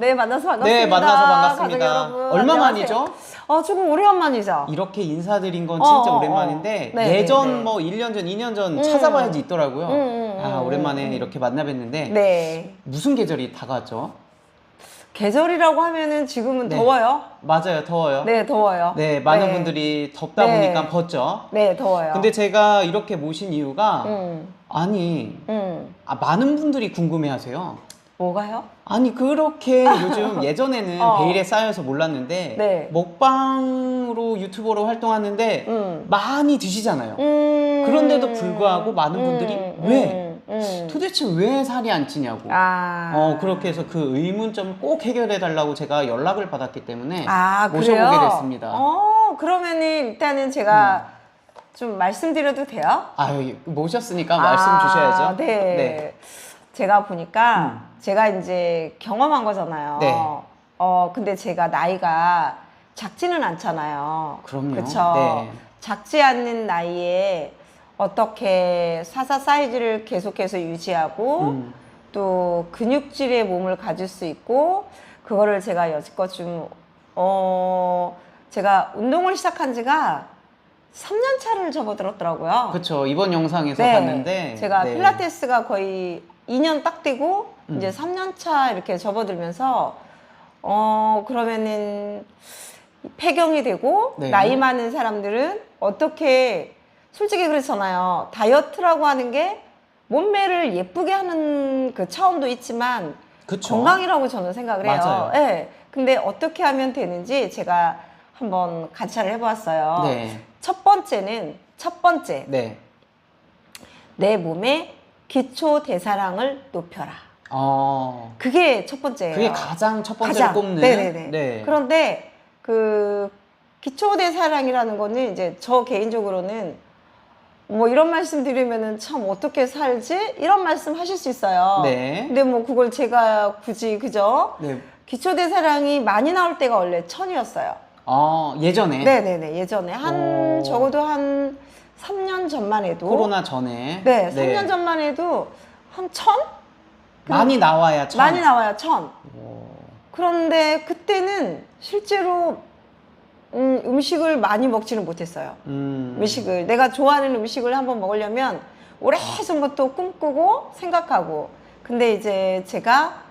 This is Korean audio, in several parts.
네, 만나서 반갑습니다. 네, 만나서 반갑습니다. 가족 여러분, 얼마 안녕하세요. 만이죠? 조금 오래간만이죠. 이렇게 인사드린 건 진짜 오랜만인데 네, 예전 네. 뭐 1년 전, 2년 전 찾아봐야지 있더라고요. 오랜만에 이렇게 만나 뵀는데 네. 무슨 계절이 다가왔죠? 계절이라고 하면은 지금은 네. 더워요. 맞아요, 더워요. 네, 더워요. 네, 많은 네. 분들이 덥다 네. 보니까 벗죠. 네, 더워요. 근데 제가 이렇게 모신 이유가 음. 아니 음. 많은 분들이 궁금해하세요. 뭐가요? 아니 그렇게 요즘 예전에는 베일에 쌓여서 몰랐는데 네. 먹방으로 유튜버로 활동하는데 많이 드시잖아요. 그런데도 불구하고 많은 분들이 왜? 도대체 왜 살이 안 찌냐고. 그렇게 해서 그 의문점을 꼭 해결해 달라고 제가 연락을 받았기 때문에 모셔보게 그래요? 됐습니다. 그러면은 일단은 제가 좀 말씀드려도 돼요? 아유, 모셨으니까 말씀 주셔야죠. 네. 네. 제가 보니까 제가 이제 경험한 거잖아요. 네. 근데 제가 나이가 작지는 않잖아요. 그럼요. 그쵸? 네. 작지 않는 나이에 어떻게 사사 사이즈를 계속해서 유지하고 또 근육질의 몸을 가질 수 있고 그거를 제가 여지껏 좀 제가 운동을 시작한 지가 3년 차를 접어들었더라고요. 그렇죠. 이번 영상에서 네. 봤는데 제가 네. 필라테스가 거의 2년 딱 되고 이제 3년 차 이렇게 접어들면서 그러면은 폐경이 되고 네. 나이 많은 사람들은 어떻게 솔직히 그렇잖아요. 다이어트라고 하는 게 몸매를 예쁘게 하는 그 차원도 있지만 그쵸. 건강이라고 저는 생각을 해요. 맞아요. 네. 근데 어떻게 하면 되는지 제가 한번 관찰을 해보았어요. 네. 첫 번째 네. 내 몸의 기초 대사량을 높여라. 그게 첫 번째예요. 그게 가장 첫 번째로 꼽는. 네네네. 네. 그런데 그 기초 대사량이라는 거는 이제 저 개인적으로는 뭐 이런 말씀 드리면은 참 어떻게 살지? 이런 말씀 하실 수 있어요. 네. 근데 뭐 그걸 제가 굳이 그죠? 네. 기초 대사량이 많이 나올 때가 원래 1000이었어요. 예전에. 네네네. 예전에 적어도 한 3년 전만 해도 코로나 전에. 네, 3년 전만 해도 한 1000? 많이 나와야 천. 많이 나와요, 1000. 그런데 그때는 실제로 음식을 많이 먹지는 못했어요. 음식을 내가 좋아하는 음식을 한번 먹으려면 오래전부터 꿈꾸고 생각하고. 근데 이제 제가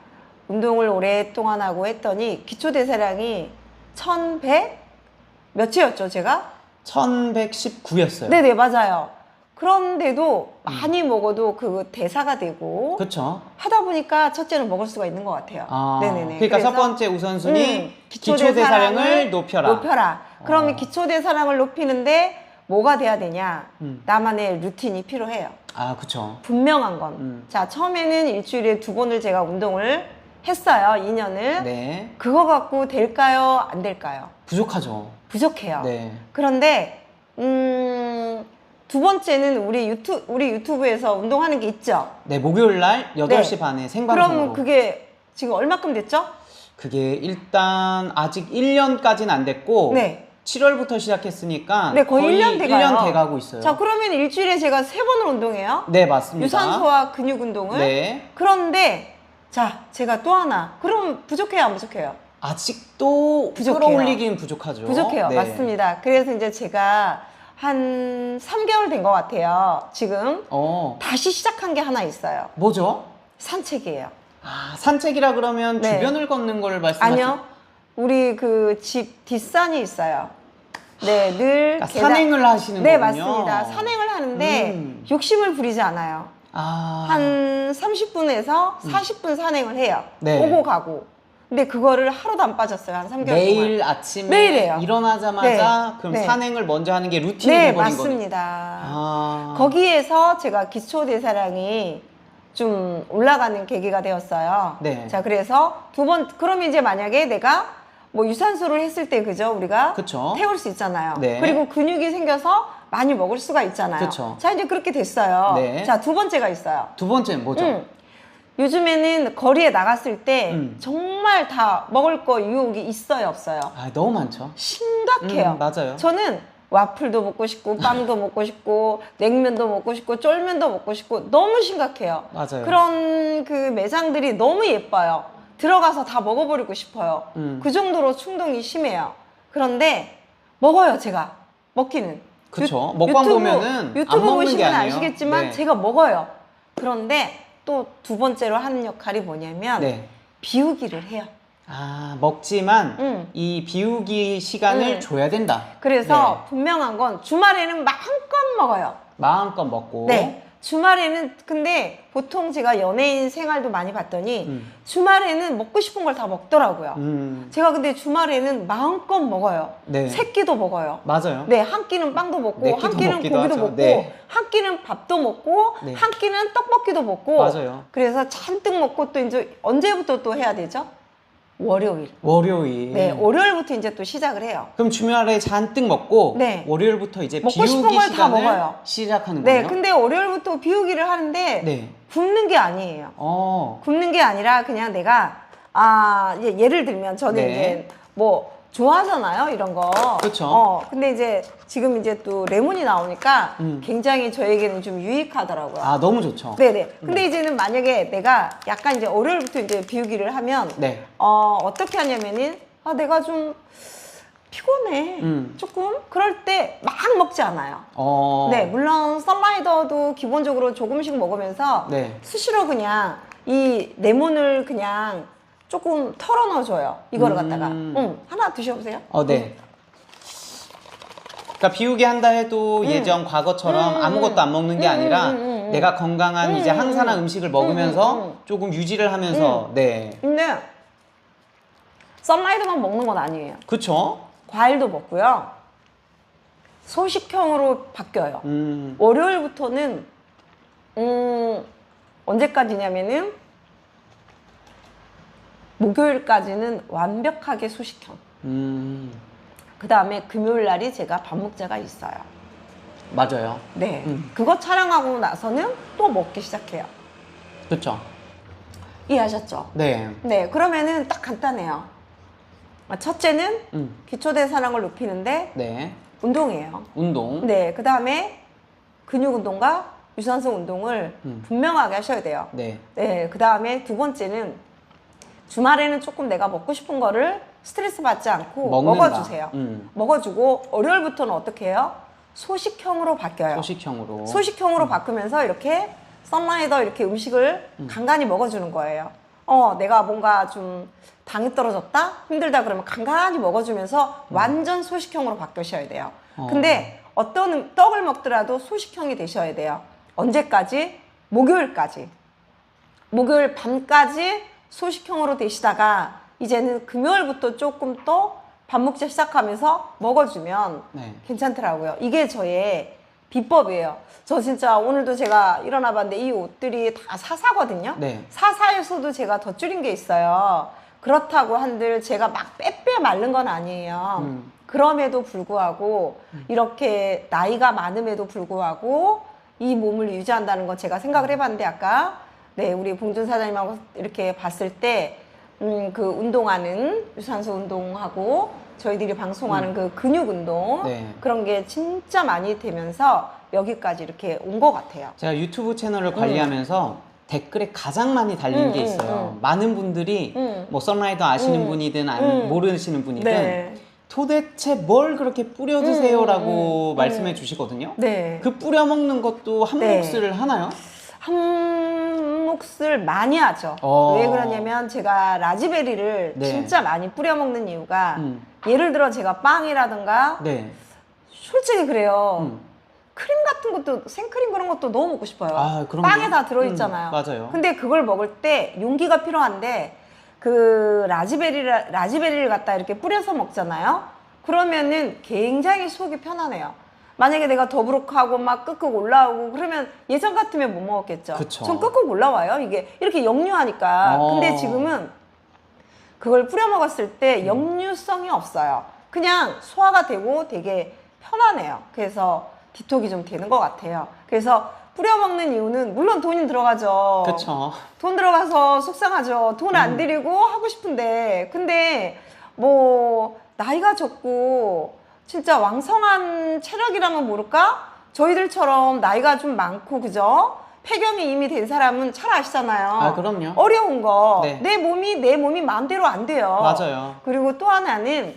운동을 오랫동안 하고 했더니 기초 대사량이 1100 몇이었죠, 제가? 1119였어요. 네네, 맞아요. 그런데도 많이 먹어도 그 대사가 되고 그렇죠. 하다 보니까 첫째는 먹을 수가 있는 것 같아요. 네네네. 그러니까 첫 그래서 번째 우선순위 기초 기초 대사량을 대사량을 높여라. 그러면 기초 대사량을 높이는데 뭐가 돼야 되냐? 나만의 루틴이 필요해요. 그렇죠. 분명한 건. 자, 처음에는 일주일에 2번을 제가 운동을 했어요. 2년을. 네. 그거 갖고 될까요? 안 될까요? 부족하죠. 부족해요. 네. 그런데 두 번째는 우리 유튜브에서 운동하는 게 있죠. 네, 목요일 날 8시 네. 반에 생방송으로. 그럼 그게 지금 얼마큼 됐죠? 그게 일단 아직 1년까지는 안 됐고 네. 7월부터 시작했으니까 네, 거의 1년 돼가요. 1년 돼가고 있어요. 자, 그러면 일주일에 제가 3번을 운동해요. 네, 맞습니다. 유산소와 근육 운동을. 네. 그런데 자, 제가 또 하나. 그럼 부족해요, 안 부족해요? 아직도 부족해요. 끌어올리긴 부족하죠. 부족해요. 네. 맞습니다. 그래서 이제 제가 한 3개월 된 것 같아요. 지금 다시 시작한 게 하나 있어요. 뭐죠? 산책이에요. 산책이라 그러면 네. 주변을 걷는 걸 말씀하시는 아니요. 우리 그 집 뒷산이 있어요. 네, 늘 그러니까 산행을 하시는 네, 거군요. 맞습니다. 산행을 하는데 욕심을 부리지 않아요. 한 30분에서 40분 산행을 해요. 네. 오고 가고. 근데 그거를 하루도 안 빠졌어요. 한 3개월 매일 동안. 아침에 매일 해요. 일어나자마자 네. 그럼 네. 산행을 먼저 하는 게 루틴이 네, 돼버린 거네요. 맞습니다. 거기에서 제가 기초 대사량이 좀 올라가는 계기가 되었어요. 네. 자, 그래서 그러면 이제 만약에 내가 뭐 유산소를 했을 때 그죠? 우리가 그쵸. 태울 수 있잖아요. 네. 그리고 근육이 생겨서 많이 먹을 수가 있잖아요. 그쵸. 자, 이제 그렇게 됐어요. 네. 자, 두 번째가 있어요. 두 번째는 뭐죠? 요즘에는 거리에 나갔을 때 정말 다 먹을 거 유혹이 있어요, 없어요? 너무 많죠. 심각해요. 맞아요. 저는 와플도 먹고 싶고 빵도 먹고 싶고 냉면도 먹고 싶고 쫄면도 먹고 싶고 너무 심각해요. 맞아요. 그런 그 매장들이 너무 예뻐요. 들어가서 다 먹어버리고 싶어요. 그 정도로 충동이 심해요. 그런데 먹어요, 제가. 먹기는. 그쵸. 먹방 보면은 안 유튜브 먹는 게 보시면 아니에요. 아시겠지만 네. 제가 먹어요. 그런데 또 두 번째로 하는 역할이 뭐냐면 네. 비우기를 해요. 아, 먹지만 이 비우기 시간을 줘야 된다. 그래서 분명한 건 주말에는 마음껏 먹어요. 마음껏 먹고. 네. 주말에는 근데 보통 제가 연예인 생활도 많이 봤더니 주말에는 먹고 싶은 걸 다 먹더라고요. 제가 근데 주말에는 마음껏 먹어요. 네. 세 끼도 먹어요. 맞아요. 네, 한 끼는 빵도 먹고, 네 끼도 한 끼는 먹기도 고기도 하죠. 먹고, 네. 한 끼는 밥도 먹고, 네. 한 끼는 떡볶이도 먹고. 맞아요. 그래서 잔뜩 먹고 또 이제 언제부터 또 해야 되죠? 월요일. 월요일. 네, 월요일부터 이제 또 시작을 해요. 그럼 주말에 잔뜩 먹고 네. 월요일부터 이제 먹고 싶은 비우기 걸 다 시간을 먹어요. 시작하는 네, 거예요? 근데 월요일부터 비우기를 하는데 네. 굶는 게 아니에요. 어. 굶는 게 아니라 그냥 내가 이제 예를 들면 저는 네. 이제 뭐 좋아하잖아요, 이런 거. 그쵸. 근데 이제 지금 이제 또 레몬이 나오니까 굉장히 저에게는 좀 유익하더라고요. 아, 너무 좋죠. 네네. 근데 이제는 만약에 내가 약간 이제 월요일부터 이제 비우기를 하면 네. 어떻게 하냐면은 내가 좀 피곤해. 조금 그럴 때 막 먹지 않아요. 네, 물론 썬라이더도 기본적으로 조금씩 먹으면서 네. 수시로 그냥 이 레몬을 그냥 조금 털어 넣어줘요. 이거를 갖다가 하나 드셔보세요. 네. 그러니까 비우기 한다 해도 예전 과거처럼 아무것도 안 먹는 게 아니라 내가 건강한 이제 항산화 음식을 먹으면서 조금 유지를 하면서 네. 근데 썬라이드만 먹는 건 아니에요. 그쵸? 과일도 먹고요. 소식형으로 바뀌어요. 월요일부터는 언제까지냐면은 목요일까지는 완벽하게 소식형. 그 다음에 금요일 날이 제가 밥 먹자가 있어요. 맞아요. 네. 그거 촬영하고 나서는 또 먹기 시작해요. 그쵸? 이해하셨죠? 네. 네. 그러면은 딱 간단해요. 첫째는 기초대사량을 높이는데 네. 운동이에요. 운동. 네. 그 다음에 근육 운동과 유산소 운동을 분명하게 하셔야 돼요. 네. 네. 그 다음에 두 번째는 주말에는 조금 내가 먹고 싶은 거를 스트레스 받지 않고 먹는다. 먹어주세요. 먹어주고 월요일부터는 어떻게 해요? 소식형으로 바뀌어요. 소식형으로. 소식형으로 바꾸면서 이렇게 썬라이더 이렇게 음식을 간간히 먹어주는 거예요. 내가 뭔가 좀 당이 떨어졌다? 힘들다 그러면 간간히 먹어주면서 완전 소식형으로 바꾸셔야 돼요. 근데 어떤 떡을 먹더라도 소식형이 되셔야 돼요. 언제까지? 목요일까지. 목요일 밤까지 소식형으로 되시다가 이제는 금요일부터 조금 또 밥 먹자 시작하면서 먹어주면 네. 괜찮더라고요. 이게 저의 비법이에요. 저 진짜 오늘도 제가 일어나 봤는데 이 옷들이 다 사사거든요. 네. 사사에서도 제가 더 줄인 게 있어요. 그렇다고 한들 제가 막 빼빼 마른 건 아니에요. 그럼에도 불구하고 이렇게 나이가 많음에도 불구하고 이 몸을 유지한다는 거 제가 생각을 해봤는데 아까 네 우리 봉준 사장님하고 이렇게 봤을 때 그 운동하는 유산소 운동하고 저희들이 방송하는 그 근육 운동 네. 그런 게 진짜 많이 되면서 여기까지 이렇게 온 것 같아요. 제가 유튜브 채널을 관리하면서 댓글에 가장 많이 달린 게 있어요. 많은 분들이 뭐 썬라이더 아시는 분이든 모르시는 분이든 네. 도대체 뭘 그렇게 뿌려 드세요라고 말씀해 주시거든요. 네. 그 뿌려 먹는 것도 한 네. 몫을 하나요? 한 몫을 많이 하죠. 왜 그러냐면 제가 라즈베리를 네. 진짜 많이 뿌려 먹는 이유가 예를 들어 제가 빵이라든가 네. 솔직히 그래요. 크림 같은 것도 생크림 그런 것도 넣어 먹고 싶어요. 그럼요. 빵에 다 들어있잖아요. 맞아요. 근데 그걸 먹을 때 용기가 필요한데 그 라즈베리를 갖다 이렇게 뿌려서 먹잖아요. 그러면은 굉장히 속이 편하네요. 만약에 내가 더부룩하고 막 끄끄 올라오고 그러면 예전 같으면 못 먹었겠죠. 그쵸. 전 끄끄 올라와요. 이게 이렇게 역류하니까. 근데 지금은 그걸 뿌려 먹었을 때 역류성이 없어요. 그냥 소화가 되고 되게 편하네요. 그래서 디톡이 좀 되는 것 같아요. 그래서 뿌려 먹는 이유는 물론 돈이 들어가죠. 그렇죠. 돈 들어가서 속상하죠. 돈 안 들이고 하고 싶은데 근데 뭐 나이가 적고 진짜 왕성한 체력이라면 모를까? 저희들처럼 나이가 좀 많고 그죠? 폐경이 이미 된 사람은 잘 아시잖아요. 아, 그럼요. 어려운 거. 네. 내 몸이 마음대로 안 돼요. 맞아요. 그리고 또 하나는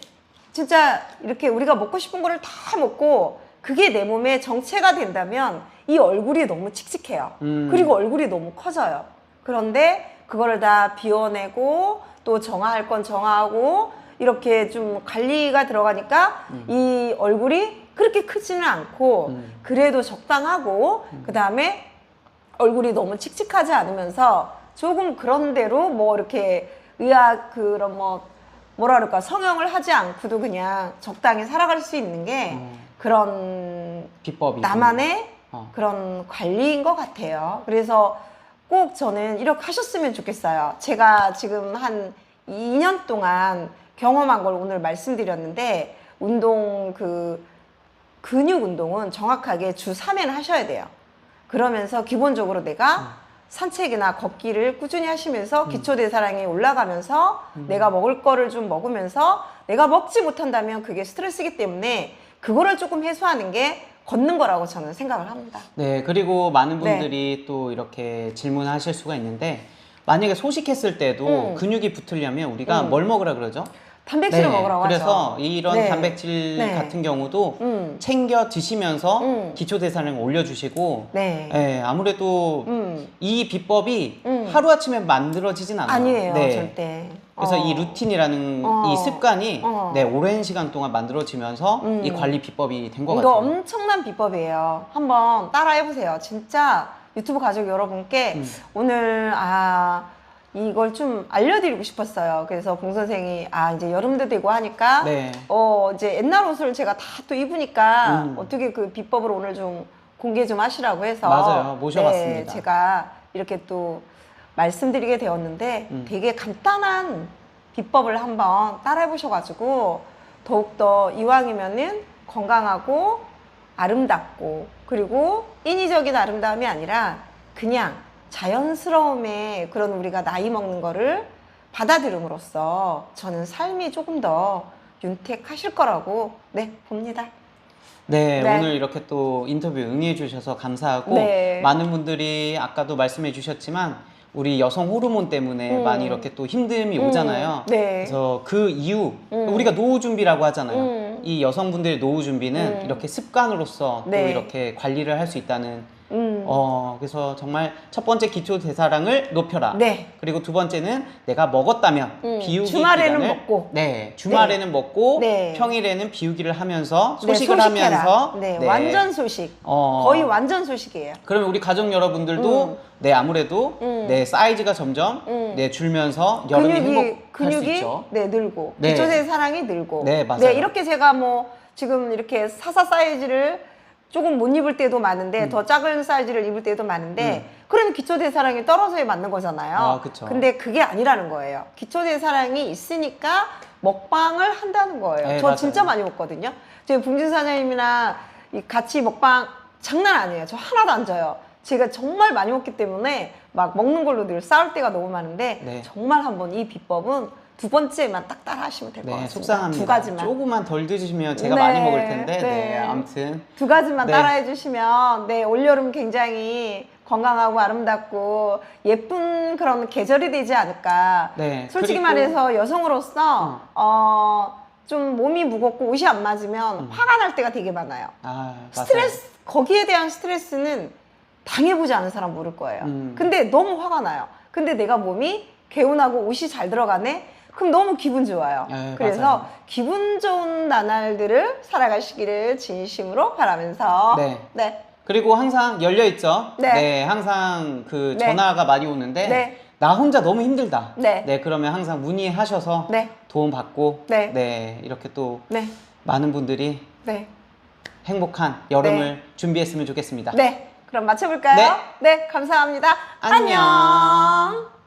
진짜 이렇게 우리가 먹고 싶은 거를 다 먹고 그게 내 몸에 정체가 된다면 이 얼굴이 너무 칙칙해요. 그리고 얼굴이 너무 커져요. 그런데 그거를 다 비워내고 또 정화할 건 정화하고 이렇게 좀 관리가 들어가니까 이 얼굴이 그렇게 크지는 않고 그래도 적당하고 그 다음에 얼굴이 너무 칙칙하지 않으면서 조금 그런 대로 뭐 이렇게 의학 그런 뭐라 그럴까 성형을 하지 않고도 그냥 적당히 살아갈 수 있는 게 그런 비법이 나만의 그런 관리인 것 같아요. 그래서 꼭 저는 이렇게 하셨으면 좋겠어요. 제가 지금 한 2년 동안 경험한 걸 오늘 말씀드렸는데 운동 근육 운동은 정확하게 주 3회는 하셔야 돼요. 그러면서 기본적으로 내가 산책이나 걷기를 꾸준히 하시면서 기초대사량이 올라가면서 내가 먹을 거를 좀 먹으면서 내가 먹지 못한다면 그게 스트레스이기 때문에 그거를 조금 해소하는 게 걷는 거라고 저는 생각을 합니다. 네, 그리고 많은 분들이 또 이렇게 질문하실 수가 있는데 만약에 소식했을 때도 근육이 붙으려면 우리가 뭘 먹으라 그러죠? 단백질을 먹으라고 그래서 하죠. 이런 네. 단백질 네. 같은 경우도 챙겨 드시면서 기초대사량을 올려주시고 아무래도 이 비법이 하루아침에 만들어지진 않아요. 아니에요, 네. 절대. 그래서 이 루틴이라는 이 습관이 오랜 시간 동안 만들어지면서 이 관리 비법이 된 것 이거 같아요. 엄청난 비법이에요. 한번 따라해보세요. 진짜 유튜브 가족 여러분께 오늘 이걸 좀 알려드리고 싶었어요. 그래서 봉 선생이 이제 여름도 되고 하니까 네. 이제 옛날 옷을 제가 다 또 입으니까 어떻게 그 비법을 오늘 좀 공개 좀 하시라고 해서 맞아요. 모셔봤습니다. 네, 제가 이렇게 또 말씀드리게 되었는데 되게 간단한 비법을 한번 따라해 보셔가지고 더욱더 이왕이면은 건강하고 아름답고 그리고 인위적인 아름다움이 아니라 그냥 자연스러움에 그런 우리가 나이 먹는 거를 받아들임으로써 저는 삶이 조금 더 윤택하실 거라고 봅니다. 네, 네. 오늘 이렇게 또 인터뷰 응해 주셔서 감사하고 네. 많은 분들이 아까도 말씀해 주셨지만 우리 여성 호르몬 때문에 많이 이렇게 또 힘듦이 오잖아요. 네. 그래서 그 이유 우리가 노후 준비라고 하잖아요. 이 여성분들의 노후 준비는 이렇게 습관으로서 또 네. 이렇게 관리를 할 수 있다는 그래서 정말 첫 번째 기초 대사량을 높여라. 네. 그리고 두 번째는 내가 먹었다면 비우기 주말에는 기간을 먹고. 주말에는 먹고 네. 평일에는 비우기를 하면서 네, 소식을 소식해라. 하면서 네, 완전 소식. 거의 완전 소식이에요. 그러면 우리 가족 여러분들도 아무래도 사이즈가 점점 줄면서 여름이 행복할 수 있죠. 늘고 네. 기초대사량이 늘고 네, 맞아요. 이렇게 제가 지금 이렇게 사사 사이즈를 조금 못 입을 때도 많은데 더 작은 사이즈를 입을 때도 많은데 그러면 기초대사량이 떨어져야 맞는 거잖아요. 그쵸. 근데 그게 아니라는 거예요. 기초대사량이 있으니까 먹방을 한다는 거예요. 네, 저 맞아요. 진짜 많이 먹거든요. 저희 봉진 사장님이랑 같이 먹방 장난 아니에요. 저 하나도 안 져요. 제가 정말 많이 먹기 때문에 막 먹는 걸로 늘 싸울 때가 너무 많은데 정말 한번 이 비법은 두 번째만 딱 따라 하시면 될 것 같습니다. 속상합니다. 두 가지만. 조금만 덜 드시면 제가 많이 먹을 텐데 아무튼 두 가지만 따라해 주시면 올여름 굉장히 건강하고 아름답고 예쁜 그런 계절이 되지 않을까. 솔직히 그리고 말해서 여성으로서 좀 몸이 무겁고 옷이 안 맞으면 화가 날 때가 되게 많아요. 스트레스, 거기에 대한 스트레스는 당해보지 않은 사람 모를 거예요. 근데 너무 화가 나요. 근데 내가 몸이 개운하고 옷이 잘 들어가네? 그럼 너무 기분 좋아요. 그래서 맞아요. 기분 좋은 나날들을 살아가시기를 진심으로 바라면서 그리고 항상 열려 있죠. 네. 항상 그 전화가 많이 오는데 나 혼자 너무 힘들다. 그러면 항상 문의하셔서 도움 받고 이렇게 또 많은 분들이 행복한 여름을 준비했으면 좋겠습니다. 그럼 마쳐볼까요? 네, 감사합니다. 안녕.